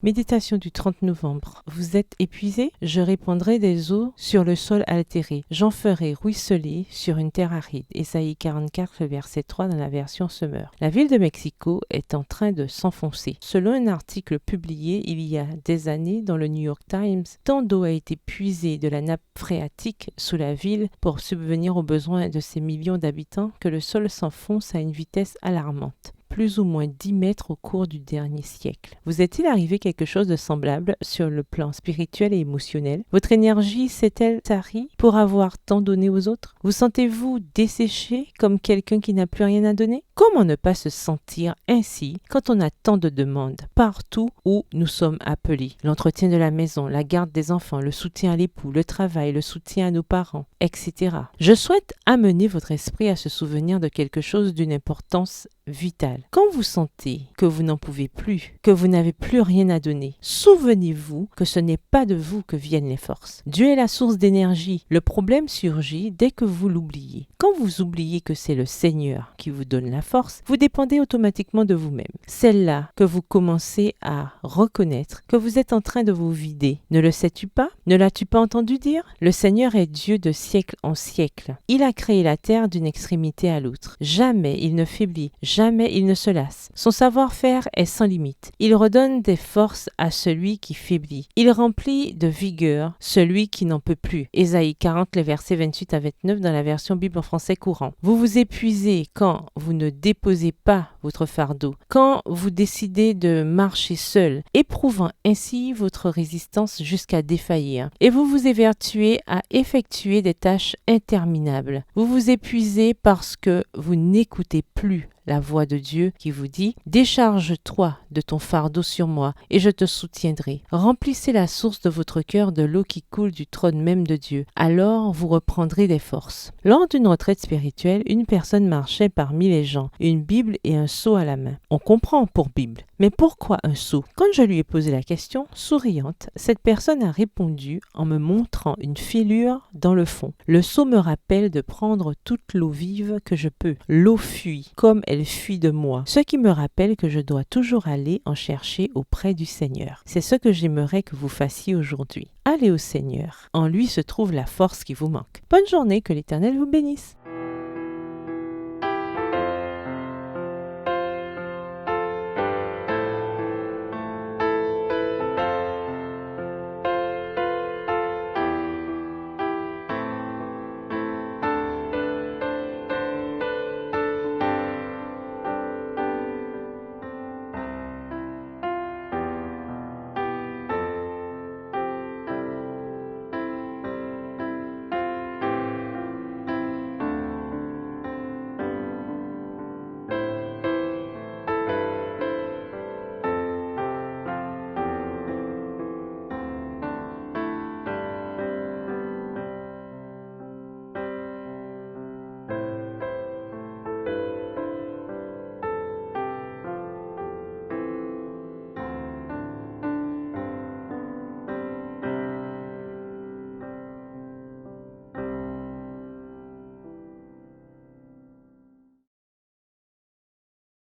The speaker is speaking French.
Méditation du 30 novembre. Vous êtes épuisé? Je répandrai des eaux sur le sol altéré. J'en ferai ruisseler sur une terre aride. Ésaïe 44, verset 3 dans la version Semeur. La ville de Mexico est en train de s'enfoncer. Selon un article publié il y a des années dans le New York Times, tant d'eau a été puisée de la nappe phréatique sous la ville pour subvenir aux besoins de ses millions d'habitants que le sol s'enfonce à une vitesse alarmante. Plus ou moins 10 mètres au cours du dernier siècle. Vous est-il arrivé quelque chose de semblable sur le plan spirituel et émotionnel? Votre énergie s'est-elle tarie pour avoir tant donné aux autres? Vous sentez-vous desséché comme quelqu'un qui n'a plus rien à donner? Comment ne pas se sentir ainsi quand on a tant de demandes partout où nous sommes appelés? L'entretien de la maison, la garde des enfants, le soutien à l'époux, le travail, le soutien à nos parents, etc. Je souhaite amener votre esprit à se souvenir de quelque chose d'une importance vitale. Quand vous sentez que vous n'en pouvez plus, que vous n'avez plus rien à donner, souvenez-vous que ce n'est pas de vous que viennent les forces. Dieu est la source d'énergie. Le problème surgit dès que vous l'oubliez. Quand vous oubliez que c'est le Seigneur qui vous donne la force, vous dépendez automatiquement de vous-même. C'est là que vous commencez à reconnaître que vous êtes en train de vous vider. Ne le sais-tu pas? Ne l'as-tu pas entendu dire? Le Seigneur est Dieu de siècle en siècle. Il a créé la terre d'une extrémité à l'autre. Jamais il ne faiblit, jamais il ne se lasse. Son savoir-faire est sans limite. Il redonne des forces à celui qui faiblit. Il remplit de vigueur celui qui n'en peut plus. Ésaïe 40, les versets 28 à 29 dans la version Bible en français courant. Vous vous épuisez quand vous ne déposez pas votre fardeau, quand vous décidez de marcher seul, éprouvant ainsi votre résistance jusqu'à défaillir. Et vous vous évertuez à effectuer des tâches interminables. Vous vous épuisez parce que vous n'écoutez plus la voix de Dieu qui vous dit « Décharge-toi de ton fardeau sur moi et je te soutiendrai. Remplissez la source de votre cœur de l'eau qui coule du trône même de Dieu. Alors vous reprendrez des forces. » Lors d'une retraite spirituelle, une personne marchait parmi les gens, une Bible et un seau à la main. On comprend pour Bible. Mais pourquoi un seau? Quand je lui ai posé la question, souriante, cette personne a répondu en me montrant une fêlure dans le fond. Le seau me rappelle de prendre toute l'eau vive que je peux. L'eau fuit, comme elle fuit de moi. Ce qui me rappelle que je dois toujours aller en chercher auprès du Seigneur. C'est ce que j'aimerais que vous fassiez aujourd'hui. Allez au Seigneur. En lui se trouve la force qui vous manque. Bonne journée, que l'Éternel vous bénisse.